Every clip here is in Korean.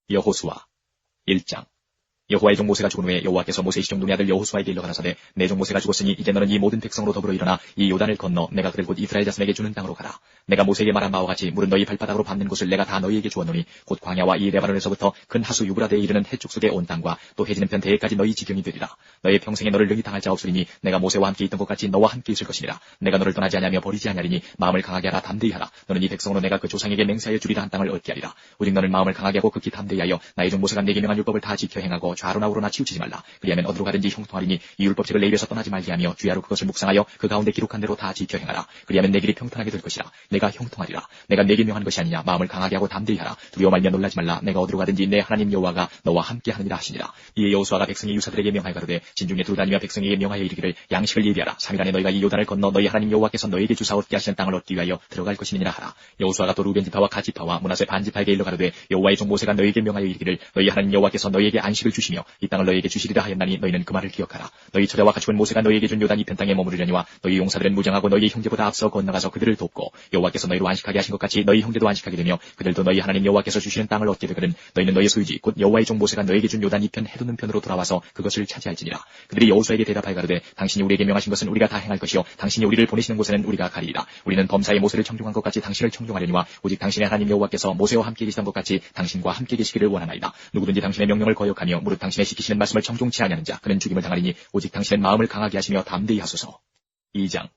여호수아 1장. 여호와의 종 모세가 죽은 후에 여호와께서 모세의 시종 눈의 아들 여호수아에게 일러 가라사대 내 종 모세가 죽었으니 이제 너는 이 모든 백성으로 더불어 일어나 이 요단을 건너 내가 그들 곧 이스라엘 자손에게 주는 땅으로 가라. 내가 모세에게 말한 바와 같이 물은 너희 발바닥으로 밟는 곳을 내가 다 너희에게 주었노니 곧 광야와 이 레바논에서부터 큰 하수 유브라데에 이르는 해쪽 속의 온 땅과 또 해지는 편 대해까지 너희 지경이 되리라. 너희 평생에 너를 능히 당할 자 없으리니 내가 모세와 함께 있던 것 같이 너와 함께 있을 것이니라. 내가 너를 떠나지 아니하며 버리지 아니하리니 마음을 강하게 하라 담대히 하라. 너는 이 백성으로 내가 그 조상에게 맹세하여 주리라 한 땅을 얻게 하리라. 오직 너는 마음을 강하게 하고 극히 담대히 하여 나의 종 모세가 내게 명한 율법을 다 지켜 행하고 좌로나 우로나 치우치지 말라. 그리하면 어디로 가든지 형통하리니 이 율법책을 내 입에서 떠나지 말게 하며 주야로 그것을 묵상하여 그 가운데 기록한 대로 다 지켜 행하라. 그리하면 내 길이 평탄하게 될 것이라. 내가 형통하리라. 내가 내게 명한 것이 아니냐. 마음을 강하게 하고 담대히 하라. 두려워 말며 놀라지 말라. 내가 어디로 가든지 내 하나님 여호와가 너와 함께 하느니라 하시니라. 이에 여호수아가 백성의 유사들에게 명하여 가로되 진중에 두루다니며 백성에게 명하여 이르기를 양식을 예비하라. 3일 안에 너희가 이 요단을 건너 너희 하나님 여호와께서 너희에게 주사 얻게 하시는 땅을 얻기 위하여 들어갈 것이니라 하라. 여호수아가 또 루벤 지파와 갓 지파와 므낫세 반 지파에게 일러 가로되 여호와의 종 모세가 너희에게 명하여 이르기를 너희 하나님 여호와께서 너희에게 안식을 주시며 이 땅을 너희에게 주시리라 하였나니 너희는 그 말을 기억하라. 너희 처자와 가축은 모세가 너희에게 준 요단 이편 땅에 머무르려니와 너희 용사들은 무장하고 너희 형제보다 앞서 건너가서 그들을 돕고 여호와께서 너희로 안식하게 하신 것 같이 너희 형제도 안식하게 되며 그들도 너희 하나님 여호와께서 주시는 땅을 얻게 되거든 너희는 너희 소유지 곧 여호와의 종 모세가 너희에게 준 요단 이편 해돋는 편으로 돌아와서 그것을 차지할지니라. 그들이 여호수아에게 대답하여 가로되 당신이 우리에게 명하신 것은 우리가 다 행할 것이요 당신이 우리를 보내시는 곳에는 우리가 가리이다. 우리는 범사에 모세를 청종한 것 같이 당신을 청종하려니와 오직 당신의 하나님 여호와께서 모세와 함께 계시던 것 같이 당신과 함께 계시기를 원하나이다. 누구든지 당신의 명령을 거역하며 무릇 당신의 시키시는 말씀을 청종치 아니하는 자 그는 죽임을 당하리니 오직 당신은 마음을 강하게 하시며 담대히 하소서. 2장.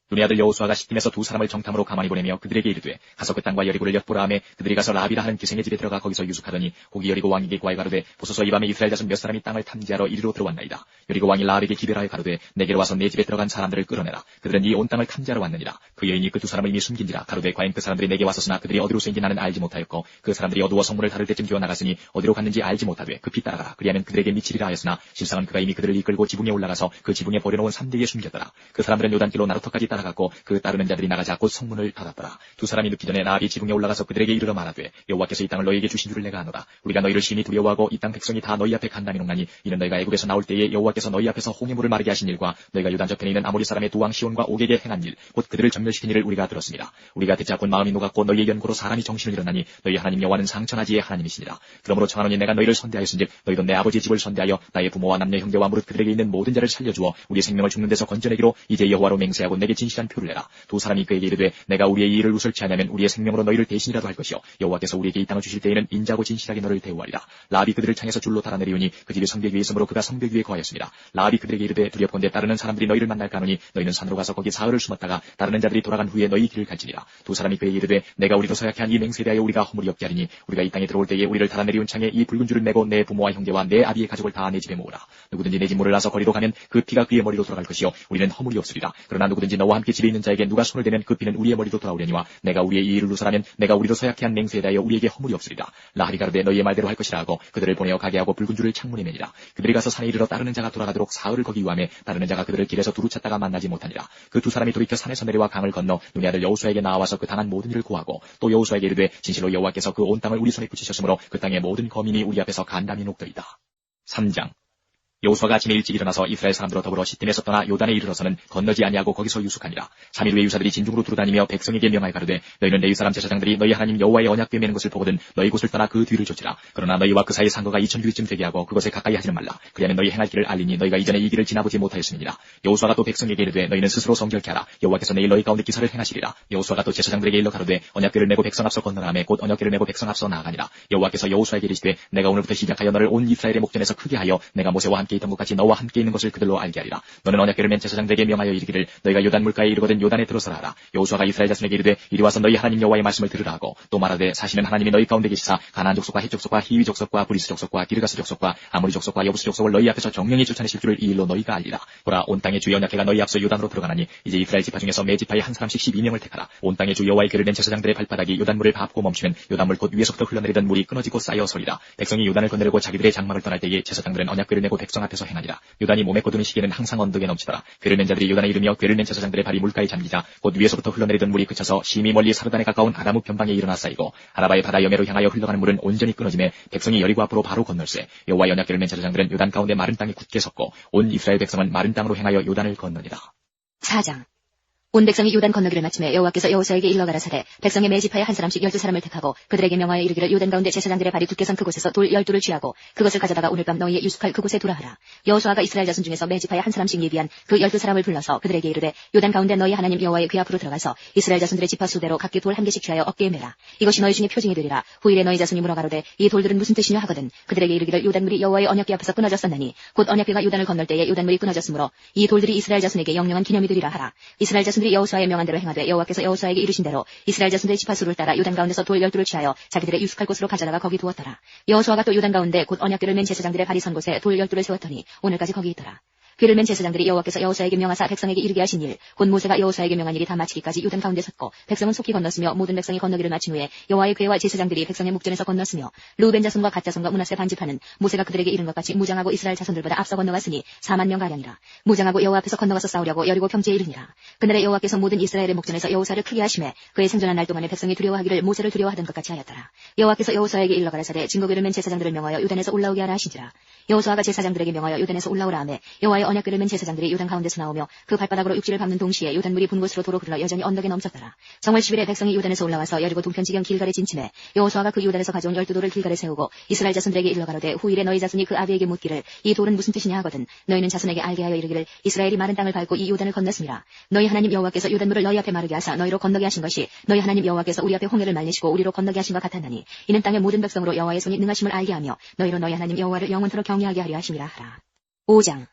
눈의 아들 여호수아가 시팀에서 두 사람을 정탐으로 가만히 보내며 그들에게 이르되 가서 그 땅과 여리고를 엿보라 하매 그들이 가서 라비라 하는 기생의 집에 들어가 거기서 유숙하더니 거기 여리고 왕에게 구하여 가로되 보소서 이 밤에 이스라엘 자손 몇 사람이 땅을 탐지하러 이리로 들어왔나이다. 여리고 왕이 라합에게 기별하여 가로되 내게로 와서 내 집에 들어간 사람들을 끌어내라. 그들은 이 온 땅을 탐지하러 왔느니라. 그 여인이 그 두 사람을 이미 숨긴지라. 가로되 과연 그 사람들이 내게 왔었으나 그들이 어디로서인지 나는 알지 못하였고 그 사람들이 어두워 성문을 닫을 때쯤 기어 나갔으니 어디로 갔는지 알지 못하되 급히 따라가라. 그리하면 그들에게 미치리라 하였으나 실상은 그가 이미 그들을 이끌고 지붕에 올라가서 그 지붕에 버려놓은 삼대기에 숨겼더라. 그 사람들은 요단길로 나루터까지 따라갔고 그 따르는 자들이 나가자 곧 성문을 닫았더라. 두 사람이 눕기 전에 라합이 지붕에 올라가서 그들에게 이르러 말하되 여호와께서 이 땅을 너희에게 주신 줄을 내가 아노라. 우리가 너희를 심히 두려워하고 이 땅 백성이 다 너희 앞에 간담이노나니 이는 너희가 애굽에서 나올 때에 여호와께서 너희 앞에서 홍해 물을 마르게 하신 일과 너희가 요단 저편에 있는 아모리 사람의 두 왕 시온과 옥에게 행한 일 곧 그들을 전멸시킨 일을 우리가 들었습니다. 우리가 듣자 곧 마음이 녹았고 너희의 연고로 사람이 정신을 잃었나니 너희 하나님 여호와는 상천하지의 하나님이시니라. 그러므로 청하노니 내가 너희를 선대하였은즉 너희도 내 아버지의 집을 선대하여 나의 부모와 남녀 형제와 무릇 그들에게 있는 모든 자를 살려주어 우리의 생명을 죽는 데서 건져내기로 이제 여호와로 맹세하고 내게 진실한 표를 내라. 두 사람이 그에게 이르되 내가 우리의 이 일을 우설치 않으면 우리의 생명으로 너희를 대신이라도 할 것이요 여호와께서 우리에게 이 땅을 주실 때에는 인자고 진실하게 너를 대우하리라. 라합이 그들을 창에서 줄로 달아내리우니 그 집이 성벽 위에 있으므로 그가 성벽 위에 거하였습니다. 라합이 그들에게 이르되 두렵건대 따르는 사람들이 너희를 만날까 하노니 너희는 산으로 가서 거기 사흘을 숨었다가 따르는 자들이 돌아간 후에 너희 길을 갈지니라. 두 사람이 그에게 이르되 내가 우리로 서약해 한 이 맹세에 대하여 우리가 허물이 없게 하리니 우리가 이 땅에 들어올 때에 우리를 달아내리운 창에 이 붉은 줄을 메고 내 부모와 형제와 내 아비의 가족을 다 내 집에 모으라. 누구든지 내 집 문을 나서 거리로 가면 그 피가 그의 머리로 돌아갈 것이요 우리는 허물이 없으리라. 그러나 누구든지 너와 함께 집에 있는 자에게 누가 손을 대면 그 피는 우리의 머리로 돌아오려니와 내가 우리의 이 일을 누설하면 내가 우리로 서약해 한 맹세에 대하여 우리에게 허물이 없으리라. 라합이 가로되 너희의 말대로 할 것이라 하고 그들을 보내어 가게 하고 붉은 줄을 창문에 매니라. 그들이 가서 산에 이르러 따르는 자가 돌아가도록 사흘을 거기 유함에 따르는 자가 그들을 길에서 두루 찾다가 만나지 못하니라. 그 두 사람이 돌이켜 산에서 내려와 강을 건너 눈의 아들 여호수아에게 나와서 그 당한 모든 일을 고하고 또 여호수아에게 이르되 진실로 여호와께서 그 온 땅을 우리 손에 붙이셨으므로 그 땅의 모든 거민이 우리 앞에서 간담이 녹더이다. 3장. 여호수아가 아침에 일찍 일어나서 이스라엘 사람들과 더불어 시팀에서 떠나 요단에 이르러서는 건너지 아니하고 거기서 유숙하니라. 3일 후에 유사들이 진중으로 두루다니며 백성에게 명하여 가로되 너희는 레위 사람 제사장들이 너희 하나님 여호와의 언약궤 매는 것을 보거든 너희 곳을 떠나 그 뒤를 쫓으라. 그러나 너희와 그 사이 상거가 2000규리쯤 되게 하고 그것에 가까이 하지는 말라. 그리하면 너희 행할 길을 알리니 너희가 이전에 이 길을 지나보지 못하였음이니라. 여호수아가 또 백성에게 이르되 너희는 스스로 성결케 하라. 여호와께서 내일 너희 가운데 기사를 행하시리라. 여호수아가 또 제사장들에게 일러 가로되 언약궤를 메고 백성 앞서 건너라 하매 곧 언약궤를 메고 백성 앞서 나아가니라. 여호와께서 여호수아에게 이르시되 내가 오늘부터 시작하여 너를 온 이스라엘의 목전에서 크게 하여 내가 모세와 함께 있던 것 같이 너와 함께 있는 것을 그들로 알게 하리라. 너는 언약궤를 맨 제사장들에게 명하여 이르기를 너희가 요단 물가에 이르거든 요단에 들어서라 하라. 여호수아가 이스라엘 자손에게 이르되 이리 와서 너희 하나님 여호와의 말씀을 들으라 하고 또 말하되 사시는 하나님이 너희 가운데 계시사 가나안 족속과 헷 족속과 히위 족속과 브리스 족속과 기르가스 족속과 아모리 족속과 여부스 족속을 너희 앞에서 정령히 쫓아내실 줄을 이 일로 너희가 알리라. 보라 온 땅의 주 언약궤가 너희 앞서 요단으로 들어가나니 이제 이스라엘 지파 중에서 매 지파에 한 사람씩 12명을 택하라. 온 땅의 주 여호와의 궤를 맨 제사장들의 발바닥이 요단물을 밟고 멈추면 요단물 곧 위에서부터 흘러내리던 물이 끊어지고 쌓여 서리라. 백성이 요단을 건너려고 자기들의 장막을 떠날 때에 제사장들은 언약궤를 메고 백성 앞에서 행하니라. 요단이 몸에 거두는 시기에는 항상 언덕에 넘치더라. 궤를 맨 자들이 요단에 이르며 궤를 맨 제사장들의 발이 물가에 잠기자 곧 위에서부터 흘러내리던 물이 그쳐서 심히 멀리 사르단에 가까운 아라무 변방에 일어나 쌓이고 아라바의 바다 여매로 향하여 흘러가는 물은 온전히 끊어지매 백성이 여리고 앞으로 바로 건널세. 여호와의 언약궤를 맨 제사장들은 요단 가운데 마른 땅에 굳게 섰고 온 이스라엘 백성은 마른 땅으로 행하여 요단을 건너니라. 4장. 온 백성이 요단 건너기를 마침에 여호와께서 여호수아에게 일러 가라사대 백성의 매 지파에 한 사람씩 12사람을 택하고 그들에게 명하여 이르기를 요단 가운데 제사장들의 발이 굳게 선 그곳에서 돌 12를 취하고 그것을 가져다가 오늘 밤 너희의 유숙할 그곳에 두라 하라. 여호수아가 이스라엘 자손 중에서 매 지파에 한 사람씩 예비한 그 12사람을 불러서 그들에게 이르되 요단 가운데 너희 하나님 여호와의 궤 앞으로 들어가서 이스라엘 자손들의 지파 수대로 각기 돌 한 개씩 취하여 어깨에 매라. 이것이 너희 중에 표징이 되리라. 후일에 너희 자손이 물어 가로되 이 돌들은 무슨 뜻이냐 하거든 그들에게 이르기를 요단물이 여호와의 언약궤 앞에서 끊어졌었나니 곧 언약궤가 요단을 건널 때에 요단물이 끊어졌으므로 이 돌들이 이스라엘 자손에게 영영한 기념이 되리라 하라. 이스라엘 자손들이 여호수아의 명한 대로 행하되 여호와께서 여호수아에게 이르신 대로 이스라엘 자손들의 지파 수를 따라 요단 가운데서 돌 12를 취하여 자기들의 유숙할 곳으로 가져다가 거기 두었더라. 여호수아가 또 요단 가운데 곧 언약궤를 맨 제사장들의 발이 선 곳에 돌 12를 세웠더니 오늘까지 거기 있더라. 궤를 맨 제사장들이 여호와께서 여호수아에게 명하사 백성에게 이르게 하신 일, 곧 모세가 여호수아에게 명한 일이 다 마치기까지 요단 가운데 섰고 백성은 속히 건넜으며 모든 백성이 건너기를 마친 후에 여호와의 궤와 제사장들이 백성의 목전에서 건넜으며 루벤 자손과 갓 자손과 므낫세 반지파는 모세가 그들에게 이른 것 같이 무장하고 이스라엘 자손들보다 앞서 건너갔으니 4만 명 가량이라. 무장하고 여호와 앞에서 건너가서 싸우려고 여리고 평지에 이르니라. 그날에 여호와께서 모든 이스라엘의 목전에서 여호수아를 크게 하심에 그의 생존한 날 동안에 백성이 두려워하기를 모세를 두려워하던 것 같이 하였더라. 여호와께서 여호수아에게 일러 가라사대 증거궤를 맨 제사장들을 명하여 요단에서 올라오게 하라 하신지라. 여호수아가 제사장들에게 명하여 요단에서 올라오라 하매 여호와의 언약궤를 맨 제사장들이 요단 가운데서 나오며 그 발바닥으로 육지를 밟는 동시에 요단물이 분 곳으로 도로 흘러 여전히 언덕에 넘쳤더라. 정월 10일에 백성이 요단에서 올라와서 여리고 동편지경 길갈에 진침해 여호수아가 그 요단에서 가져온 12돌을 길갈에 세우고 이스라엘 자손들에게 일러 가로되 후일에 너희 자손이 그 아비에게 묻기를 이 돌은 무슨 뜻이냐 하거든 너희는 자손에게 알게 하여 이르기를 이스라엘이 마른 땅을 밟고 이 요단을 건넜습니다. 너희 하나님 여호와께서 요단물을 너희 앞에 마르게 하사 너희로 건너게 하신 것이 너희 하나님 여호와께서 우리 앞에 홍해를 말리시고 우리로 건너게 하신 것 같았나니 이는 땅의 모든 백성으로 여호와의 손이 능하심을 알게 하며 너희로 너희 하나님 여호와를 영원토록 경외하게 하려 하심이라 하라. 5장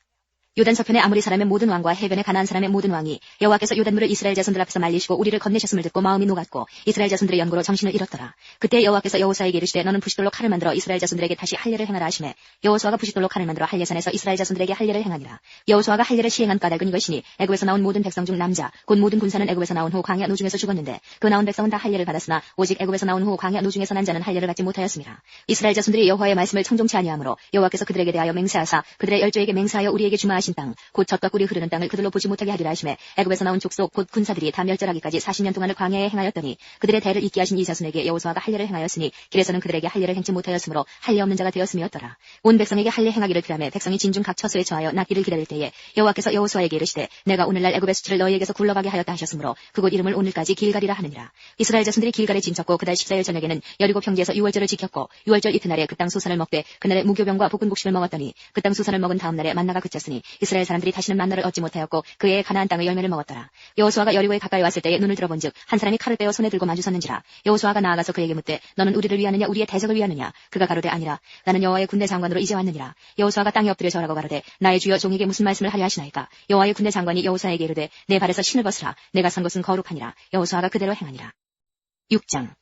요단 서편의 아무리 사람의 모든 왕과 해변의 가나안 사람의 모든 왕이 여호와께서 요단물을 이스라엘 자손들 앞에서 말리시고 우리를 건네셨음을 듣고 마음이 녹았고 이스라엘 자손들의 연고로 정신을 잃었더라. 그때 여호와께서 여호수아에게 이르시되 너는 부싯돌로 칼을 만들어 이스라엘 자손들에게 다시 할례를 행하라 하시매 여호수아가 부싯돌로 칼을 만들어 할례산에서 이스라엘 자손들에게 할례를 행하니라. 여호수아가 할례를 시행한 까닭은 이것이니 애굽에서 나온 모든 백성 중 남자 곧 모든 군사는 애굽에서 나온 후 광야 노중에서 죽었는데 그 나온 백성은 다 할례를 받았으나 오직 애굽에서 나온 후 광야 노중에서 난 자는 할례를 받지 못하였습니다. 이스라엘 자손들이 여호와의 말씀을 청종치 아니하므로 여호와께서 그들에게 대하여 맹세하사 그들의 열조에게 맹세하여 우리에게 주마하신 땅 곧 젖과 꿀이 흐르는 땅을 그들로 보지 못하게 하리라 하시매 애굽에서 나온 족속 곧 군사들이 다 멸절하기까지 40년 동안을 광야에 행하였더니 그들의 대를 잇게 하신 이 자손에게 여호수아가 할례를 행하였으니 길에서는 그들에게 할례를 행치 못하였으므로 할례 없는 자가 되었음이었더라. 온 백성에게 할례 행하기를 피하며 백성이 진중 각 처소에 처하여 낫기를 기다릴 때에 여호와께서 여호수아에게 이르시되 내가 오늘날 애굽의 수치를 너희에게서 굴러가게 하였다 하셨으므로 그곳 이름을 오늘까지 길갈이라 하느니라. 이스라엘 자손들이 길갈에 진쳤고 그달 14일 저녁에는 여리고 평지에서 유월절을 지켰고 유월절 이튿날에 그 땅 소산을 먹되 그날에 무교병과 볶은 곡식을 먹었더니 그 땅 소산을 먹은 다음 날에 만나가 그쳤으니 이스라엘 사람들이 다시는 만나를 얻지 못하였고 그의 가나안 땅의 열매를 먹었더라. 여호수아가 여리고에 가까이 왔을 때에 눈을 들어본즉 한 사람이 칼을 빼어 손에 들고 마주섰는지라. 여호수아가 나아가서 그에게 묻되 너는 우리를 위하느냐 우리의 대적을 위하느냐. 그가 가로되 아니라 나는 여호와의 군대 장관으로 이제 왔느니라. 여호수아가 땅에 엎드려 절하고 가로되 나의 주여 종에게 무슨 말씀을 하려 하시나이까. 여호와의 군대 장관이 여호수아에게 이르되 내 발에서 신을 벗으라. 내가 선 것은 거룩하니라. 여호수아가 그대로 행하니라. 6장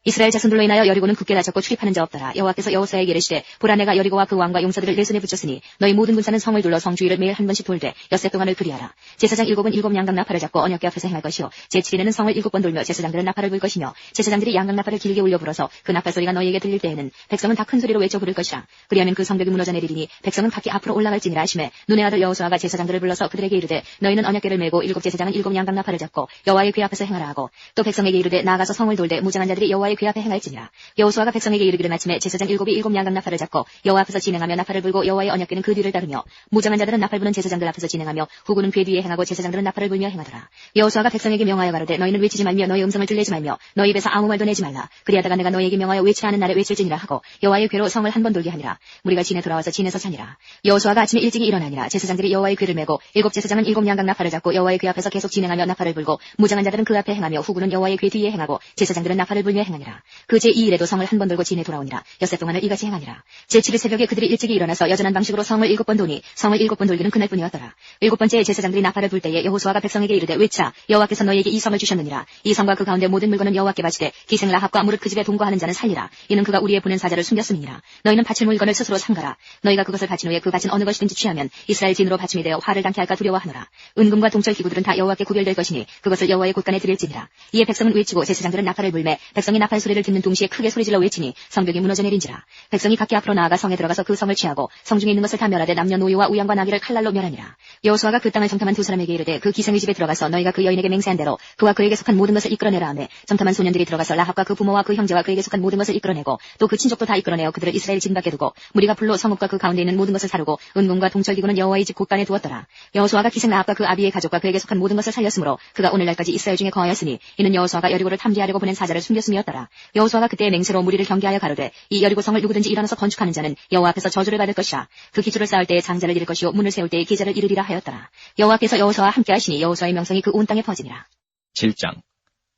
이스라엘 자손들로 인하여 여리고는 굳게 닫혔고 출입하는 자 없더라. 여호와께서 여호수아에게 이르시되 보라 내가 여리고와 그 왕과 용사들을 내 손에 붙였으니 너희 모든 군사는 성을 둘러 성 주위를 매일 한 번씩 돌되 엿새 동안을 그리하라. 제사장 7은 7 양각 나팔을 잡고 언약궤 앞에서 행할 것이요 제7일에는 성을 7번 돌며 제사장들은 나팔을 불 것이며 제사장들이 양각 나팔을 길게 울려 불어서 그 나팔 소리가 너희에게 들릴 때에는 백성은 다 큰 소리로 외쳐 부를 것이라. 그리하면 그 성벽이 무너져 내리리니 백성은 각기 앞으로 올라갈지니라 하시매 눈의 아들 여호수아가 제사장들을 불러서 그들에게 이르되 너희는 언약궤를 메고 7 제사장은 7 양각 나팔을 잡고 여호와의 궤 앞에서 행하라 하고 또 백성에게 이르되 나아가서 성을 돌되 무장한 자들이 여호와의 궤 앞에 행할지니라. 여호수아가 백성에게 이르기를 마침에 제사장 7이 7 양각 나팔을 잡고 여호와 앞에서 진행하며 나팔을 불고 여호와의 언약궤는 그 뒤를 따르며 무장한 자들은 나팔 부는 제사장들 앞에서 진행하며 후군은 궤 뒤에 행하고 제사장들은 나팔을 불며 행하더라. 여호수아가 백성에게 명하여 가로되 너희는 외치지 말며 너희 음성을 들내지 말며 너희 입에서 아무 말도 내지 말라. 그리하다가 내가 너희에게 명하여 외치라 하는 날에 외칠지니라 하고 여호와의 궤로 성을 한 번 돌게 하니라. 무리가 진에 돌아와서 진에서 자니라. 여호수아가 아침에 일찍이 일어나니라. 제사장들이 여호와의 궤를 메고 7 제사장은 7 양각 나팔을 잡고 여호와의 궤 앞에서 계속 진행하며 나팔을 불고 무장한 자들은 그 앞에 행하며 후군은 여호와의 궤 뒤에 행하고 제사장들은 나팔을 불며 행하니라. 그 제2일에도 성을 한 번 돌고 진에 돌아오니라. 엿새 동안을 이같이 행하니라. 제7일 새벽에 그들이 일찍이 일어나서 여전한 방식으로 성을 7번 도니 성을 7번 돌기는 그날뿐이었더라. 7번째 제사장들이 나팔을 불 때에 여호수아가 백성에게 이르되 외치라. 여호와께서 너희에게 이 성을 주셨느니라. 이 성과 그 가운데 모든 물건은 여호와께 바치되 기생 라합과 무릇 그 집에 동거하는 자는 살리라. 이는 그가 우리의 보낸 사자를 숨겼음이니라. 너희는 바칠 물건을 스스로 삼가라. 너희가 그것을 바친 후에 그 바친 어느 것이든지 취하면 이스라엘 진으로 바침이 되어 화를 당케 할까 두려워하노라. 은금과 동철 기구들은 다 여호와께 구별될 것이니 그것을 여호와의 곳간에 드릴지니라. 이에 백성은 외치고 제사장들은 나팔을 불매 백성이 나팔 소리를 듣는 동시에 크게 소리질러 외치니 성벽이 무너져 내린지라. 백성이 각기 앞으로 나아가 성에 들어가서 그 성을 취하고 성중에 있는 것을 다 멸하되 남녀노유와 우양과 나귀를 칼날로 멸하니라. 여호수아가 그 땅을 정탐한 두 사람에게 이르되 그 기생의 집에 들어가서 너희가 그 여인에게 맹세한 대로 그와 그에게 속한 모든 것을 이끌어내라 하매 정탐한 소년들이 들어가서 라합과 그 부모와 그 형제와 그에게 속한 모든 것을 이끌어내고 또 그 친족도 다 이끌어내어 그들을 이스라엘 진 밖에 두고 무리가 불로 성읍과 그 가운데 있는 모든 것을 사르고 은금과 동철기구는 여호와의 집 곳간에 두었더라. 여호수아가 기생 라합과 그 아비의 가족과 그에게 속한 모든 것을 살렸으므로 그가 오늘날까지 이스라엘 중에 거하였으니 이는 여호수아가 여리고를 탐지하려고 보낸 사자를 숨겼음이었더라. 여호수아가 그때의 맹세로 무리를 경계하여 가로되 이 여리고 성을 누구든지 일어나서 건축하는 자는 여호와 앞에서 저주를 받을 것이라. 그 기초를 쌓을 때에 장자를 이룰 것이요 문을 세울 때에 기자를 이르리라 하였더라. 여호와께서 여호수아와 함께 하시니 여호수아의 명성이 그 온 땅에 퍼지니라. 7장.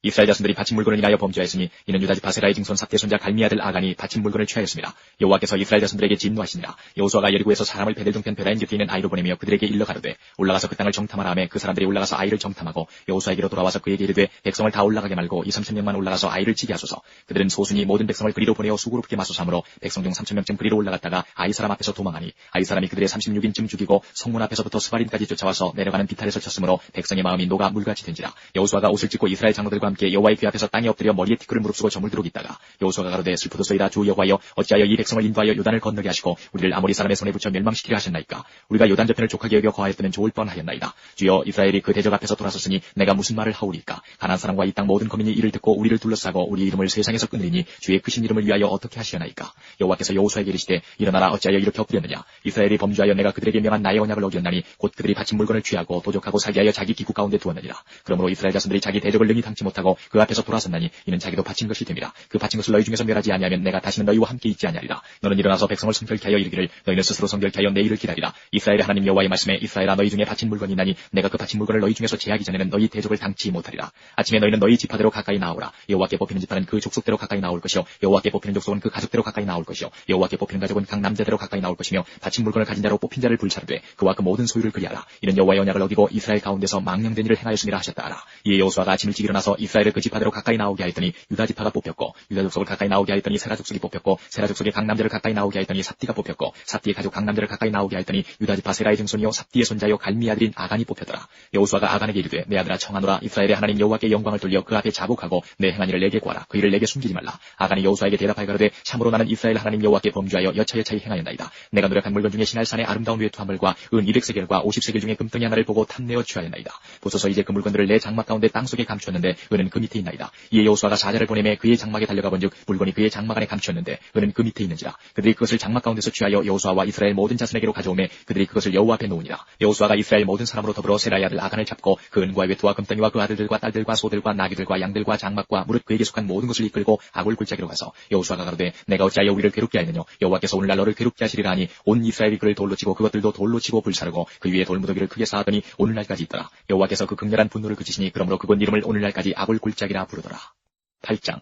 이스라엘 자손들이 바친 물건을 인하여 범죄하였으니 이는 유다지파 세라의 증손 삽디의 손자 갈미 아들 아간이 바친 물건을 취하였습니다. 여호와께서 이스라엘 자손들에게 진노하시니라. 여호수아가 여리고에서 사람을 베델 동편 베라임 곁에 있는 아이로 보내며 그들에게 일러 가로되 올라가서 그 땅을 정탐하라 하매 그 사람들이 올라가서 아이를 정탐하고 여호수아에게로 돌아와서 그에게 이르되 백성을 다 올라가게 말고 2,3,000명만 올라가서 아이를 치게 하소서. 그들은 소순이 모든 백성을 그리로 보내어 수고롭게 맞소서 하므로 백성 중 3,000명쯤 그리로 올라갔다가 아이 사람 앞에서 도망하니 아이 사람이 그들의 36인쯤 죽이고 성문 앞에서부터 스바림까지 쫓아와서 내려가는 비탈에 설쳤으므로 백성의 마음이 녹아 물같이 된지라. 여호수아가 옷을 찢고 이스라엘 장로들과 함께 여호와의 귀 앞에서 땅에 엎드려 머리에 티끌을 무릅쓰고 저물도록 있다가 여호수아가 가로되 슬프도소이다 주 여호와여 어찌하여 이 백성을 인도하여 요단을 건너게 하시고 우리를 아모리 사람의 손에 붙여 멸망시키려 하셨나이까. 우리가 요단 저편을 족하게 여겨 거하였다면 좋을 뻔하였나이다. 주여 이스라엘이 그 대적 앞에서 돌아섰으니 내가 무슨 말을 하오리까. 가나안 사람과 이 땅 모든 거민이 이를 듣고 우리를 둘러싸고 우리 이름을 세상에서 끊으리니 주의 크신 이름을 위하여 어떻게 하시려나이까. 여호와께서 여호수아에게 이르시되 일어나라 어찌하여 이렇게 엎드렸느냐. 이스라엘이 범죄하여 내가 그들에게 명한 나의 언약을 어겼나니 곧 그들이 바친 물건을 취하고 도적하고 사기하여 자기 기구 가운데 두었느니라. 그러므로 이스라엘 자손들이 자기 대적을 능히 당치 못하고 그 앞에서 돌아섰나니 이는 자기도 바친 것이 됨이라. 그 바친 것을 너희 중에서 멸하지 아니하면 내가 다시는 너희와 함께 있지 아니하리라. 너는 일어나서 백성을 성결케 하여 이르기를 너희는 스스로 성결케 하여 내 일을 기다리라. 이스라엘의 하나님 여호와의 말씀에 이스라엘아 너희 중에 바친 물건이 있나니 내가 그 바친 물건을 너희 중에서 제하기 전에는 너희 대적을 당치 못하리라. 아침에 너희는 너희 지파대로 가까이 나오라. 여호와께 뽑히는 지파는 그 족속대로 가까이 나올 것이요 여호와께 뽑히는 족속은 그 가족대로 가까이 나올 것이요 여호와께 뽑히는 가족은 각 남자대로 가까이 나올 것이며 바친 물건을 가진 자로 뽑힌 자를 불사르되 그와 그 모든 소유를 그리하라. 이는 여호와의 언약을 어기고 이스라엘 가운데서 망령된 일을 행하였음이라 하셨다. 이에 여호수아가 아침 일찍 일어나서 이스라엘을 그 지파대로 가까이 나오게 하였더니 유다 지파가 뽑혔고 유다 족속을 가까이 나오게 하였더니 세라 족속이 뽑혔고 세라 족속의 각 남자를 가까이 나오게 하였더니 삽디가 뽑혔고 삽디의 가족 각 남자를 가까이 나오게 하였더니 유다 지파 세라의 증손이요 삽디의 손자요 갈미 아들인 아간이 뽑혔더라. 여호수아가 아간에게 이르되 내 아들아 청하노라. 이스라엘의 하나님 여호와께 영광을 돌려 그 앞에 자복하고 내 행한 일을 내게 구하라. 그 일을 내게 숨기지 말라. 아간이 여호수아에게 대답하여 가로되 참으로 나는 이스라엘 하나님 여호와께 범죄하여 여차여차히 행하였나이다. 내가 노력한 물건 중에 시날산의 아름다운 외투화물과 은 200세겔과 50세겔 중에 금덩이 하나를 보고 탐내어 취하였나이다. 보소서 이제 그 물건들을 내 장막 가운데 땅속에 감추었는데 은은 그 밑에 있나이다. 이에 여호수아가 사자를 보내매 그의 장막에 달려가 본즉 물건이 그의 장막 안에 감추었는데 은은 그 밑에 있는지라. 그들이 그것을 장막 가운데서 취하여 여호수아와 이스라엘 모든 자손에게로 가져오매 그들이 그것을 여호와 앞에 놓으니라. 여호수아가 이스라엘 모든 사람으로 더불어 세라의 아들 아간을 잡고 그 은과 외투와 금덩이와 그 아들들과 딸들과 소들과 나귀들과 양들과 장막과 무릇 그에게 속한 모든 것을 이끌고 아골 골짜기로 가서 여호수아가 가로되 내가 어찌하여 우리를 괴롭게 하였느냐. 여호와께서 오늘날 너를 괴롭게 하시리라 하니 온 이스라엘이 그를 돌로 치고 그것들도 돌로 치고 불사르고 그 위에 돌무더기를 크게 쌓았더니 오늘날까지 있더라. 여호와께서 그 극렬한 분노를 그치시니 그러므로 그곳 이름을 오늘날까지 아골 골짜기라 부르더라. 8장.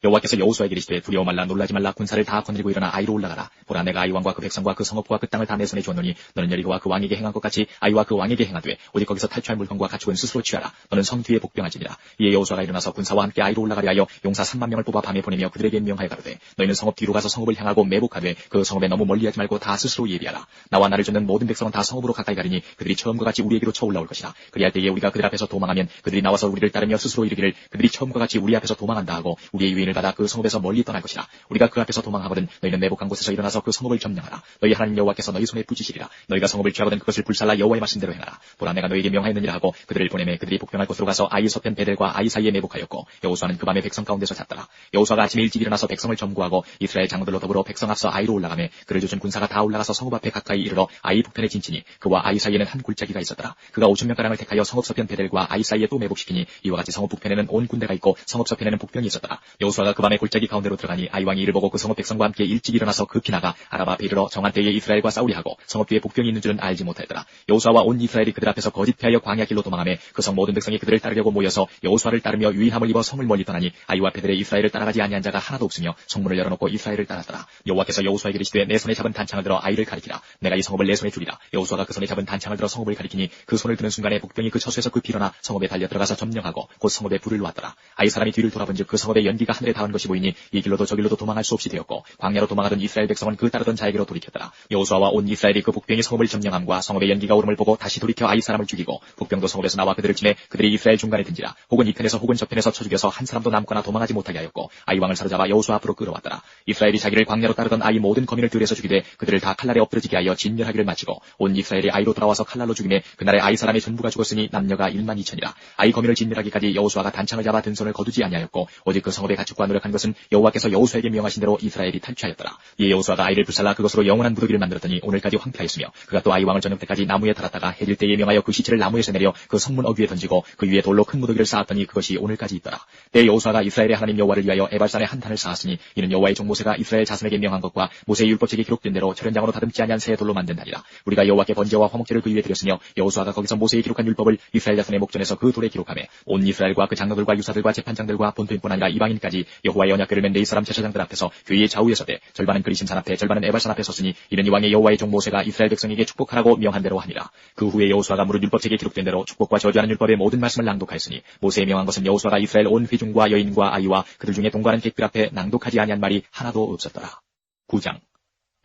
여호와께서 여호수아에게 이르시되 두려워 말라 놀라지 말라 군사를 다 거느리고 일어나 아이로 올라가라. 보라 내가 아이 왕과 그 백성과 그 성읍과 그 땅을 다 내 손에 주었노니 너는 여리고와 그 왕에게 행한 것 같이 아이와 그 왕에게 행하되 오직 거기서 탈취할 물건과 가축은 스스로 취하라. 너는 성 뒤에 복병하지니라. 이에 여호수아가 일어나서 군사와 함께 아이로 올라가려 하여 용사 3만 명을 뽑아 밤에 보내며 그들에게 명하여 가로되 너희는 성읍 뒤로 가서 성읍을 향하고 매복하되 그 성읍에 너무 멀리하지 말고 다 스스로 예비하라. 나와 나를 쫓는 모든 백성은 다 성읍으로 가까이 가리니 그들이 처음과 같이 우리에게로 쳐올라올 것이라. 그리할 때에 우리가 그들 앞에서 도망하면 그들이 나와서 우리를 따르며 스스로 이르기를 그들이 처음과 같이 우리 앞에서 도망한다 하고 우리의 유인을 받아 그 성읍에서 멀리 떠날 것이라. 우리가 그 앞에서 도망하거든 너희는 매복한 곳에서 일어나서 그 성읍을 점령하라. 너희 하나님 여호와께서 너희 손에 부지시리라. 너희가 성읍을 취하거든 그것을 불살라 여호와의 말씀대로 행하라. 보라 내가 너희에게 명하였느니라 하고 그들을 보내매 그들이 복병할 곳으로 가서 아이 서편 베델과 아이 사이에 매복하였고 여호수아는 그 밤에 백성 가운데서 잤더라. 여호수아가 아침에 일찍 일어나서 백성을 점거하고 이스라엘 장로들로 더불어 백성 앞서 아이로 올라가매 그를 쫓은 군사가 다 올라가서 성읍 앞에 가까이 이르러 아이 북편에 진치니 그와 아이 사이에는 한 골짜기가 있었더라. 그가 5,000명가량을 택하여 성읍 서편 베델과 아이 사이에 또 매복시키니 이와 같이 성읍 북편에는 온 군대가 있고 성읍 서편에는 복병이 있었더라. 여호수아가 그 밤에 골짜기 가운데로 들어가니 아이 왕이 이를 보고 그 성읍 백성과 함께 일찍 일어나서 급히 나가 아라바 앞에 이르러 정한 때에 이스라엘과 싸우리 하고 성읍 뒤에 복병이 있는 줄은 알지 못하였더라. 여호수아와 온 이스라엘이 그들 앞에서 거짓 피하여 광야 길로 도망하매 그 성 모든 백성이 그들을 따르려고 모여서 여호수아를 따르며 유의함을 입어 성을 멀리 떠나니 아이와 베델에 이스라엘을 따라가지 아니한 자가 하나도 없으며 성문을 열어놓고 이스라엘을 따랐더라. 여호와께서 여호수아에게 이르시되 내 손에 잡은 단창을 들어 아이를 가리키라. 내가 이 성읍을 내 손에 주리라. 여호수아가 그 손에 잡은 단창을 들어 성읍을 가리키니 그 손을 드는 순간에 복병이 그 처소에서 급히 일어나 성읍에 달려 들어가서 점령하고 곧 성읍에 불을 놓았더라. 아이 사람이 뒤를 돌아본즉 그 성읍의 연기가 하늘에 하늘에 닿은 것이 보이니 이 길로도 저 길로도 도망할 수 없이 되었고 광야로 도망하던 이스라엘 백성은 그 따르던 자에게로 돌이켰더라. 여호수아와 온 이스라엘이 그 복병이 성읍을 점령함과 성읍의 연기가 오름을 보고 다시 돌이켜 아이 사람을 죽이고 복병도 성읍에서 나와 그들을 치매 그들이 이스라엘 중간에 든지라. 혹은 이 편에서 혹은 저 편에서 쳐 죽여서 한 사람도 남거나 도망하지 못하게 하였고 아이 왕을 사로잡아 여호수아 앞으로 끌어왔더라. 이스라엘이 자기를 광야로 따르던 아이 모든 거민을 들에서 죽이되 그들을 다 칼날에 엎드러지게 하여 진멸하기를 마치고 온 이스라엘이 아이로 돌아와서 칼날로 죽이매 그날에 아이 사람의 전부가 죽었으니 남녀가 12,000이라. 아이 거민을 진멸하기까지 여호수아가 단창을 잡아 든 손을 거두지 아니하였고 오직 그 성읍의 가축과 노력한 것은 여호와께서 여호수아에게 명하신 대로 이스라엘이 탈취하였더라. 이에 여호수아가 아이를 불살라 그것으로 영원한 무더기를 만들었더니 오늘까지 황폐하였으며 그가 또 아이 왕을 저녁 때까지 나무에 달았다가 해질 때에 명하여 그 시체를 나무에서 내려 그 성문 어귀에 던지고 그 위에 돌로 큰 무더기를 쌓았더니 그것이 오늘까지 있더라. 때에 여호수아가 이스라엘의 하나님 여호와를 위하여 에발산에 한 탄을 쌓았으니 이는 여호와의 종 모세가 이스라엘 자손에게 명한 것과 모세의 율법책에 기록된 대로 철연장으로 다듬지 아니한 새 돌로 만든 달이라. 우리가 여호와께 번제와 화목제를 그 위에 드렸으며 여호수아가 거기서 모세의 기록한 율법을 이스라엘 자손의 목전에서 그 돌에 기록하며 온 이스라엘과 그 장로들과 유사들과 재판장들과 본토인뿐 아니라 이방인까지 여호와의 언약궤를 맨 네 이스라엘 제사장들 앞에서 교회의 좌우에 서되 절반은 그리심산 앞에 절반은 에발산 앞에 섰으니 이는 이왕의 여호와의 종 모세가 이스라엘 백성에게 축복하라고 명한 대로 하니라. 그 후에 여호수아가 무릇 율법책에 기록된 대로 축복과 저주하는 율법의 모든 말씀을 낭독하였으니 모세의 명한 것은 여호수아가 이스라엘 온 회중과 여인과 아이와 그들 중에 동거하는 객들 앞에 낭독하지 아니한 말이 하나도 없었더라. 9장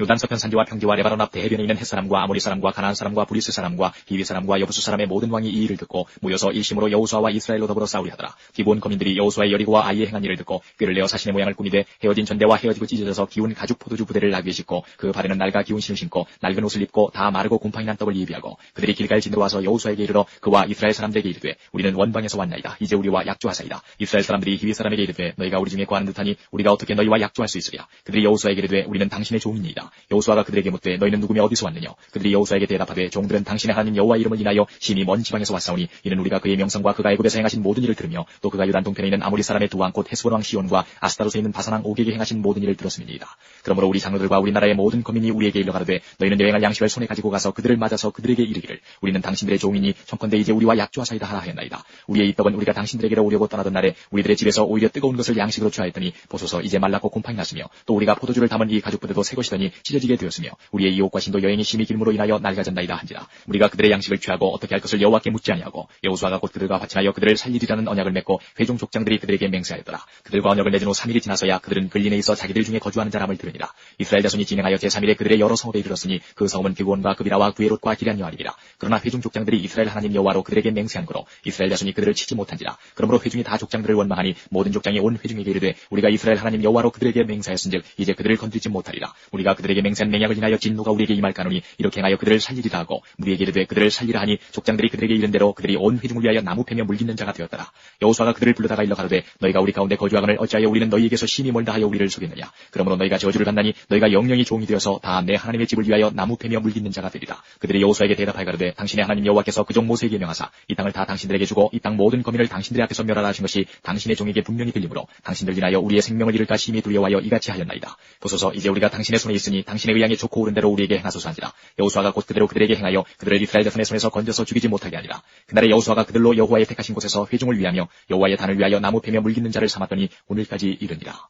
요단 서편 산지와 평지와 레바논 앞 대해변에 있는 헷사람과 아모리 사람과 가나안 사람과 브리스 사람과 히위 사람과 여부수 사람의 모든 왕이 이 일을 듣고 모여서 일심으로 여호수아와 이스라엘로 더불어 싸우려 하더라. 기브온 거민들이 여호수아의 여리고와 아이의 행한 일을 듣고 꾀를 내어 자신의 모양을 꾸미되 헤어진 전대와 헤어지고 찢어져서 기운 가죽 포도주 부대를 나귀에 싣고 그 발에는 낡아 기운 신을 신고 낡은 옷을 입고 다 마르고 곰팡이 난 떡을 예비하고 그들이 길갈 진으로 와서 여호수아에게 이르러 그와 이스라엘 사람들에게 이르되 우리는 원방에서 왔나이다. 이제 우리와 약조하사이다. 이스라엘 사람들이 히위 사람에게 이르되 너희가 우리 중에 거하는 듯하니 우리가 어떻게 너희와 약조할 수 있으랴. 그들이 여호수아에게 이르되 우리는 당신의 종이니이다. 여호수아가 그들에게 묻되 너희는 누구며 어디서 왔느냐. 그들이 여호수아에게 대답하되 종들은 당신의 하나님 여호와 이름을 인하여 심히 먼 지방에서 왔사오니 이는 우리가 그의 명성과 그가 애굽에서 행하신 모든 일을 들으며 또 그가 유단 동편에 있는 아모리 사람의 두 왕 곧 헤스본 왕 시온과 아스타롯에 있는 바산 왕 옥에게 행하신 모든 일을 들었음이니이다. 그러므로 우리 장로들과 우리나라의 모든 거민이 우리에게 일러 가로되 너희는 여행할 양식을 손에 가지고 가서 그들을 맞아서 그들에게 이르기를 우리는 당신들의 종이니 청컨대 이제 우리와 약조하사이다 하라 하였나이다. 우리의 이 떡은 우리가 당신들에게로 오려고 떠나던 날에 우리들의 집에서 오히려 뜨거운 것을 양식으로 취하였더니 보소서 이제 말랐고 곰팡이 났으며 또 우리가 포도주를 담은 이 가죽 부대도 새 것이더니 찢어지게 되었으며 우리의 이 옷과 신도 여행이 심히 길므로 인하여 낡아졌나이다 한지라. 우리가 그들의 양식을 취하고 어떻게 할 것을 여호와께 묻지 아니하고 여호수아가 곧 그들과 화친하여 그들을 살리리라는 언약을 맺고 회중 족장들이 그들에게 맹세하였더라. 그들과 언약을 맺은 후 3일이 지나서야 그들은 글린에 있어 자기들 중에 거주하는 사람을 들으니라. 이스라엘 자손이 진행하여 제3일에 그들의 여러 성읍에 이르렀으니 그 성읍은 그브온과 그비라와 그에롯과 기럇 여아리니라. 그러나 회중 족장들이 이스라엘 하나님 여호와로 그들에게 맹세한 거로 이스라엘 자손이 그들을 치지 못한지라. 그러므로 회중이 다 족장들을 원망하니 모든 족장이 온 회중에게 이르되 우리가 이스라엘 하나님 여호와로 그들에게 맹세하였은즉 이제 그들을 건드리지 못하리라. 우리가 그들에게 맹세한 맹약을 인하여 진노가 우리에게 임할까노니 이렇게 행하여 그들을 살리리라 하고 무리에게 이르되 그들을 살리라 하니 족장들이 그들에게 이른 대로 그들이 온 회중을 위하여 나무 패며 물깃는 자가 되었더라. 여호수아가 그들을 불러다가 일러 가로되 너희가 우리 가운데 거주하거늘 어찌하여 우리는 너희에게서 심히 멀다 하여 우리를 속였느냐. 그러므로 너희가 저주를 받나니 너희가 영영이 종이 되어서 다 내 하나님의 집을 위하여 나무 패며 물깃는 자가 되리라. 그들이 여호수아에게 대답하여 가로되 당신의 하나님 여호와께서 그 종 모세에게 명하사 이 땅을 다 당신들에게 주고 이 땅 모든 거민을 당신들의 앞에서 멸하라 하신 것이 당신의 종에게 분명히 들리므로 당신들 인하여 우리의 생명을 잃을까 심히 두려워하여 이같이 하였나이다. 보소서 이제 우리가 당신의 손에 있으니 당신의 의향에 좋고 옳은 대로 우리에게 행하소서 한지라. 여호수아가 곧 그대로 그들에게 행하여 그들을 이스라엘 자손의 손에서 건져서 죽이지 못하게 하니라. 그날에 여호수아가 그들로 여호와의 택하신 곳에서 회중을 위하며 여호와의 단을 위하여 나무 패며 물깃는 자를 삼았더니 오늘까지 이르니라.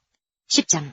10장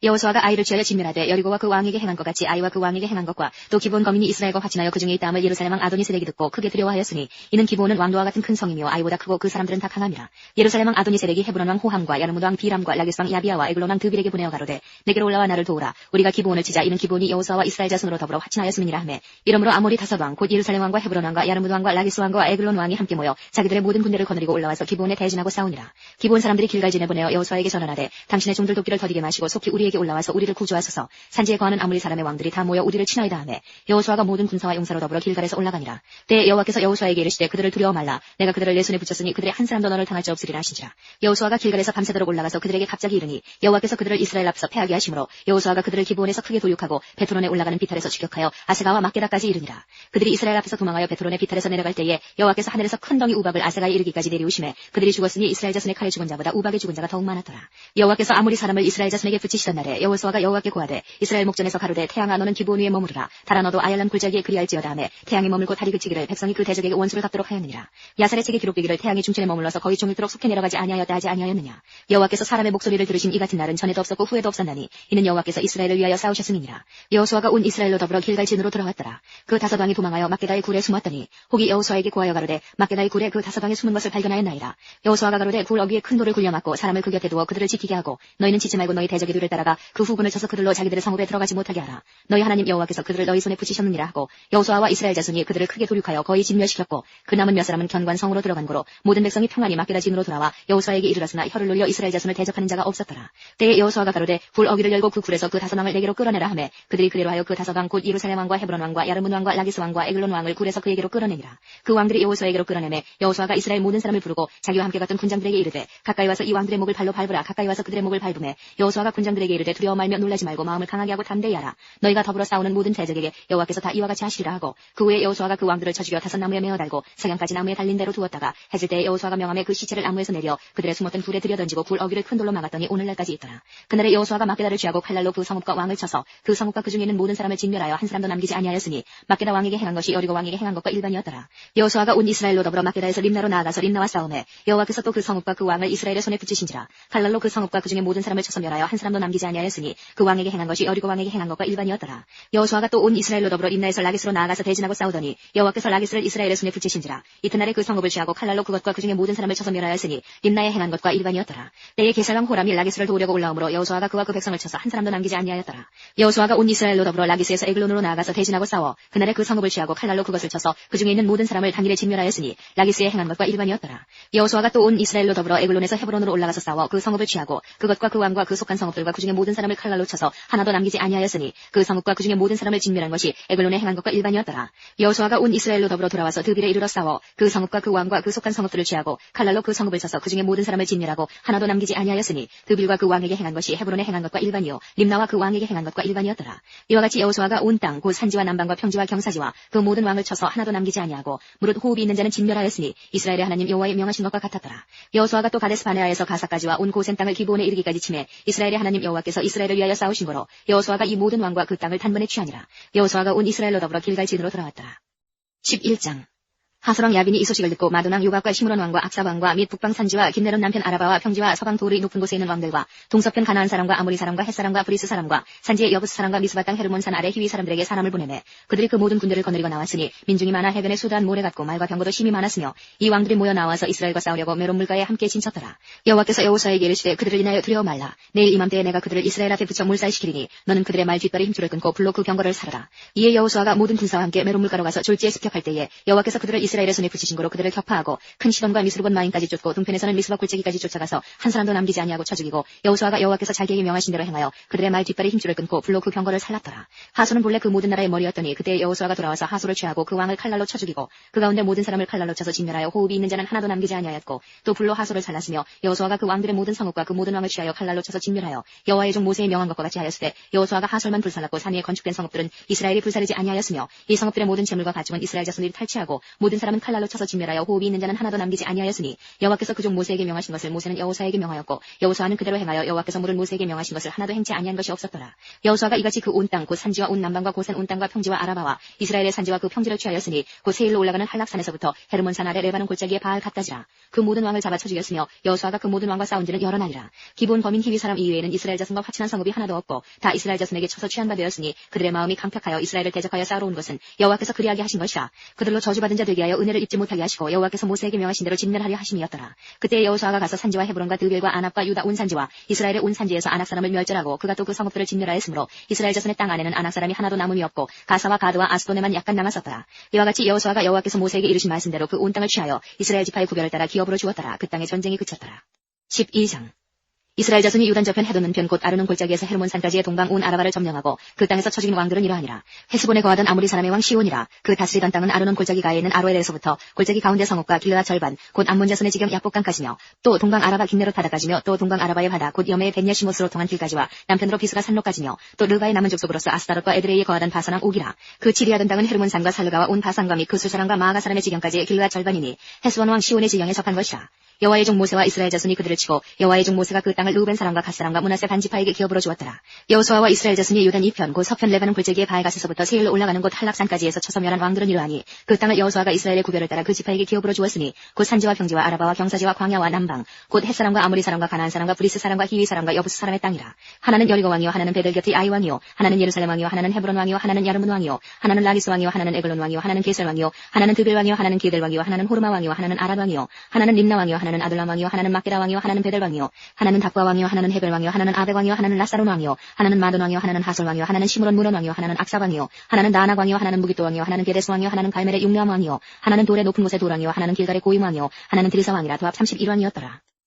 여호수아가 아이를 취하여 진멸하되 여리고와 그 왕에게 행한 것 같이 아이와 그 왕에게 행한 것과 또 기브온 거민이 이스라엘과 화친하여 그 중에 있다함을 예루살렘 왕 아도니세덱이 듣고 크게 두려워하였으니 이는 기브온은 왕도와 같은 큰 성이며 아이보다 크고 그 사람들은 다 강함이라. 예루살렘 왕 아도니세덱이 헤브론 왕 호함과 야르무드 왕 비람과 라기스 왕 야비아와 에글론 왕 드빌에게 보내어 가로되 내게로 올라와 나를 도우라. 우리가 기브온을 치자. 이는 기브온이 여호수아와 이스라엘 자손으로 더불어 화친하였음이니라 하매 이러므로 아모리 다섯 왕 곧 예루살렘 왕과 헤브론 왕과 야르무드 왕과 라기스 왕과 에글론 왕이 함께 모여 자기들의 모든 군대를 거느리고 올라와서 기브온에 대진하고 싸우니라. 기브온 사람들이 길갈진에 보내어 여호수아에게 전언하되 당신의 종들 도끼를 더디게 마시고 속히 우리에게 올라와서 우리를 구조하소서. 산지에 거하는 아모리 사람의 왕들이 다 모여 우리를 치나이다 하매 여호수아가 모든 군사와 용사로 더불어 길갈에서 올라가니라. 때에 여호와께서 여호수아에게 이르시되 그들을 두려워 말라. 내가 그들을 내 손에 붙였으니 그들의 한 사람도 너를 당할 자 없으리라 하시니라. 여호수아가 길갈에서 밤새도록 올라가서 그들에게 갑자기 이르니 여호와께서 그들을 이스라엘 앞에서 패하게 하심으로 여호수아가 그들을 기브온에서 크게 도륙하고 베트론에 올라가는 비탈에서 추격하여 아세가와 막게다까지 이르니라. 그들이 이스라엘 앞에서 도망하여 베트론의 비탈에서 내려갈 때에 여호와께서 하늘에서 큰 덩이 우박을 아세가에 이르기까지 내리우심에 그들이 죽었으니 이스라엘 자손의 칼에 죽은 자보다 우박에 죽은 자가 더욱 많았더라. 여호와께서 아모리 사람을 이스라엘 자손에게 붙이시던 날에 여호수아가 여호와께 고하되 이스라엘 목전에서 가로되 태양아 너는 기브온 위에 머무르라 달아 너도 아얄람 골짜기에 그리할지어다 하매 태양이 머물고 달이 그치기를 백성이 그 대적에게 원수를 갚도록 하였느니라. 야살의 책에 기록되기를 태양이 중천에 머물러서 거의 종일토록 속해 내려가지 아니하였다 하지 아니하였느냐. 여호와께서 사람의 목소리를 들으신 이 같은 날은 전에도 없었고 후에도 없었나니 이는 여호와께서 이스라엘을 위하여 싸우셨음이니라. 여호수아가 온 이스라엘로 더불어 길갈 진으로 들어갔더라. 그 다섯 왕이 도망하여 막게다의 굴에 숨었더니 혹이 여호수아에게 고하여 가로되 막게다의 굴에 그 다섯 왕이 숨은 것을 발견하였나이다. 여호수아가 가로되 굴 어귀에 큰 돌을 굴려 맞고 사람을 그 곁에 두어 그들을 지키게 하고 너희는 치지 말고 너희 대적의 뒤를 따라가 그 후군을 쳐서 그들로 자기들의 성읍에 들어가지 못하게 하라. 너희 하나님 여호와께서 그들을 너희 손에 붙이셨느니라 하고 여호수아와 이스라엘 자손이 그들을 크게 도륙하여 거의 진멸시켰고 그 남은 몇 사람은 견관 성으로 들어간 고로 모든 백성이 평안히 막게다 진으로 돌아와 여호수아에게 이르렀으나 혀를 놀려 이스라엘 자손을 대적하는 자가 없었더라. 때에 여호수아가 가로되 굴 어귀를 열고 그 굴에서 그 다섯 왕을 내게로 끌어내라 하매 그들이 그대로 하여 그 다섯 왕 곧 예루살렘 왕과 헤브론 왕과 야르문 왕과 라기스 왕과 에글론 왕을 굴에서 그에게로 끌어내니라. 그 왕들이 여호수아에게로 끌어내매 여호수아가 이스라엘 모든 사람을 부르고 자기와 함께 갔던 군장들에게 이르되 가까이 와서 이 왕들의 목을 발로 밟으라. 가까이 와서 그들의 목을 밟으매 여호수아가 군장들에게 이르되 두려워 말며 놀라지 말고 마음을 강하게 하고 담대히 하라. 너희가 더불어 싸우는 모든 대적에게 여호와께서 다 이와 같이 하시리라 하고 그 후에 여호수아가 그 왕들을 쳐 죽여 다섯 나무에 메어 달고 석양까지 나무에 달린 대로 두었다가 해질 때에 여호수아가 명함에 그 시체를 나무에서 내려 그들의 숨었던 굴에 들여던지고 굴 어귀를 큰 돌로 막았더니 오늘날까지 있더라. 그날에 여호수아가 막게다를 취하고 칼날로 그 성읍과 왕을 쳐서 그 성읍과 그 중에 있는 모든 사람을 진멸하여 한 사람도 남기지 아니하였으니 막게다 왕에게 행한 것이 여리고 왕에게 행한 것과 일반이었더라. 여호수아가 온 이스라엘로 더불어 막게다에서 림나로 나아가서 림나와 싸움에 여호와께서 또 그 성읍과 그 왕을 이스라엘의 손에 붙이신지라. 칼날로 그 성읍과 그 중에 모든 사람을 쳐서 멸하여 한 사람도 남기지 아니하였으니 그 왕에게 행한 것이 여리고 왕에게 행한 것과 일반이었더라. 여호수아가 또 온 이스라엘로 더불어 림나에서 라기스로 나아가서 대진하고 싸우더니 여호와께서 라기스를 이스라엘의 손에 붙이신지라. 이튿날에 그 성읍을 취하고 칼날로 그것과 그 중에 모든 사람을 쳐서 멸하였으니 림나에 행한 것과 일반이었더라. 때에 게살왕 호람이 라기스를 도우려고 올라오므로 여호수아가 그와 그 백성을 쳐서 한 사람도 남기지 아니하였더라. 여호수아가 온 이스라엘로 더불어 라기스에서 에글론으로 나아가서 대진하고 싸워 그날에 그 성읍을 취하고 칼날로 그것을 쳐서 그 중에 있는 모든 사람을 당일에 진멸하였으니 라기스에 행한 것과 일반이었더라. 여호수아가 또 온 이스라엘로 더불어 에글론에서 헤브론으로 올라가서 싸워 그 성읍을 취하고 그것과 그 왕과 그 속한 성읍들과 그 중에 모든 사람을 칼날로 쳐서 하나도 남기지 아니하였으니 그 성읍과 그 중에 모든 사람을 진멸한 것이 에글론에 행한 것과 일반이었더라. 여호수아가 온 이스라엘로 더불어 돌아와서 드빌에 이르러 싸워 그 성읍과 그 왕과 그 속한 성읍들을 취하고 칼날로 그 성읍을 쳐서 그 중에 모든 사람을 진멸하고 하나도 남기지 아니하였으니 드빌과 그 왕에게 행한 것이 헤브론에 행한 것과 일반이요 림나와 그 왕에게 행한 것과 일반이었더라. 이와 같이 여호수아가 온 땅 곧 산지와 남방과 평지와 경사지와 그 모든 왕을 쳐서 하나도 남기지 아니하고 무릇 호흡이 있는 자는 진멸하였으니 이스라엘의 하나님 여호와의 명하신 것과 같았더라. 여호수아가 또 가데스 바네아에서 가사까지와 온 고센 땅을 기브온에 이르기까지 치매 이스라엘의 하나님 여호와께서 이스라엘을 위하여 싸우신 거로 여호수아가 이 모든 왕과 그 땅을 단번에 취하니라. 여호수아가 온 이스라엘로 더불어 길갈 진으로 들어왔더라. 11장 하스왕 야빈이 이 소식을 듣고 마돈왕 요갑과 시므론 왕과 악사 왕과 및 북방 산지와 긴네론 남편 아라바와 평지와 서방 도르의 높은 곳에 있는 왕들과 동서편 가나안 사람과 아모리 사람과 헷 사람과 브리스 사람과 산지의 여부스 사람과 미스바 땅 헤르몬 산 아래 히위 사람들에게 사람을 보내매 그들이 그 모든 군대를 거느리고 나왔으니 민중이 많아 해변에 수단 모래 같고 말과 병거도 심히 많았으며 이 왕들이 모여 나와서 이스라엘과 싸우려고 메론 물가에 함께 진쳤더라. 여호와께서 여호수아에게 이르시되 그들을 인하여 두려워 말라. 내일 이맘때에 내가 그들을 이스라엘 앞에 붙여 물살시키리니 너는 그들의 말 뒷발에 힘줄을 끊고 불로 그 병거를 사르라. 이에 여호수아가 모든 군사와 함께 메론 물가로 가서 졸지에 습격할 때에 여호와께서 그들을 이스라엘의 손에 붙이신 거로 그들을 격파하고 큰 시돈과 미스르본 마인까지 쫓고 동편에서는 미스바 골짜기까지 쫓아가서 한 사람도 남기지 아니하고 쳐 죽이고 여호수아가 여호와께서 자기에게 명하신 대로 행하여 그들의 말 뒷발에 힘줄을 끊고 불로 그 병거를 살랐더라. 하소는 본래 그 모든 나라의 머리였더니 그때 여호수아가 돌아와서 하소를 취하고 그 왕을 칼날로 쳐 죽이고 그 가운데 모든 사람을 칼날로 쳐서 진멸하여 호흡이 있는 자는 하나도 남기지 아니하였고 또 불로 하소를 살랐으며 여호수아가 그 왕들의 모든 성읍과 그 모든 왕을 취하여 칼날로 쳐서 진멸하여 여호와의 종 모세의 명한 것과 같이 하였으되 여호수아가 하솔만 불살랐고 산 위에 건축된 성읍들은 이스라엘이 불사르지 아니하였으며 이 성읍들의 모든 재물과 가축은 이스라엘 자손들이 탈취하고 모든 사람은 칼날로 쳐서 진멸하여 호흡이 있는 자는 하나도 남기지 아니하였으니 여호와께서 그 종 모세에게 명하신 것을 모세는 여호수아에게 명하였고 여호수아는 그대로 행하여 여호와께서 물은 모세에게 명하신 것을 하나도 행치 아니한 것이 없었더라. 여호수아가 이같이 그 온 땅 곧 산지와 온 남방과 고센 온 땅과 평지와 아라바와 이스라엘의 산지와 그 평지를 취하였으니 곧 세일로 올라가는 한락산에서부터 헤르몬 산 아래 레바논 골짜기에 바알 갓다지라. 그 모든 왕을 잡아 쳐 죽였으며 여호수아가 그 모든 왕과 싸운 지는 여러 날이라. 기본 범인 히위 사람 이외에는 이스라엘 자손과 화친한 성읍이 하나도 없고 다 이스라엘 자손에게 쳐서 취한 바 되었으니 그들의 마음이 강팍하여 이스라엘을 대적하여 싸우러 온 것은 여호와께서 그리하게 하신 것이라. 그들로 저주받은 자 되게 하여 은혜를 입지 못하게 하시고 여호와께서 모세에게 명하신 대로 진멸하려 하심이었더라. 그때 여호수아가 가서 산지와 헤브론과 드빌과 아납과 유다 온 산지와 이스라엘의 온 산지에서 아낙 사람을 멸절하고 그가 또 그 성읍들을 진멸하였으므로 이스라엘 자손의 땅 안에는 아낙 사람이 하나도 남음이 없고 가사와 가드와 아스돈에만 약간 남았었더라. 이와 같이 여호수아가 여호와께서 모세에게 이르신 말씀대로 그 온 땅을 취하여 이스라엘 지파의 구별을 따라 기업으로 주었더라. 그 땅에 전쟁이 그쳤더라. 12장 이스라엘 자손이 유단 저편 헤도는 편 곧 아르논 골짜기에서 헤르몬 산까지의 동방 온 아라바를 점령하고 그 땅에서 쳐 죽인 왕들은 이러하니라. 헤스본에 거하던 아모리 사람의 왕 시온이라. 그 다스리던 땅은 아르논 골짜기 가에 있는 아로엘에서부터 골짜기 가운데 성읍과 길르앗 절반 곧 암몬 자손의 지경 야복강까지며 또 동방 아라바 긴네롯 바다까지며 또 동방 아라바의 바다 곧 여메의 벳예시못으로 통한 길까지와 남편으로 비스가 산로까지며 또 르바의 남은 족속으로서 아스타롯과 에드레이에 거하던 바산왕 옥이라. 그 지리하던 땅은 헤르몬 산과 살르가와 온 바산과 및 그 수사람과 마아가 사람의 지경까지 길르앗 절반이니 헤스본 왕 시온의 지경에 속한 것이라. 여호와의 종 모세와 이스라엘 자손이 그들을 치고 여호와의 종 모세가 그 땅을 르우벤 사람과 갓 사람과 므낫세 반 지파에게 기업으로 주었더라. 여호수아와 이스라엘 자손이 요단 이편 곧 서편 레바논 골짜기의 바알가스서부터 세일로 올라가는 곳 한락산까지에서 쳐서 멸한 왕들은 이러하니 그 땅을 여호수아가 이스라엘의 구별을 따라 그 지파에게 기업으로 주었으니 곧 산지와 평지와 아라바와 경사지와 광야와 남방 곧 헷 사람과 아모리 사람과 가나안 사람과 브리스 사람과 히위 사람과 여부스 사람의 땅이라. 하나는 여리고 왕이요 하나는 베델 곁의 아이 왕이요 하나는 예루살렘 왕이요 하나는 헤브론 왕이요 하나는 야르문 왕이요 하나는 라기스 왕이요 하나는 에글론 왕이요 하나는 게셀 왕이요 하나는 드빌 왕이요 하나는 게델 왕이요 하나는 호르마 왕이요 하나는 아랏 왕이요 하나는 림나 왕이요 하나는 아둘람 왕이요 하나는 막게다 왕이요 하나는 베델 왕이요 하나는 답과 왕이요 하나는 헤벨 왕이요 하나는 아벡 왕이요 하나는 라사론 왕이요 하나는 마돈 왕이요 하나는 하솔 왕이요 하나는 시므론 무론 왕이요 하나는 악사 왕이요 하나는 나낙 왕이요 하나는 무기또 왕이요 하나는 게데스 왕이요 하나는 갈멜의 육레암 왕이요 하나는 돌의 높은 곳의 돌 왕이요 하나는 길갈의 고임 왕이요 하나는 드리사 왕이라 도합 31왕이었더라.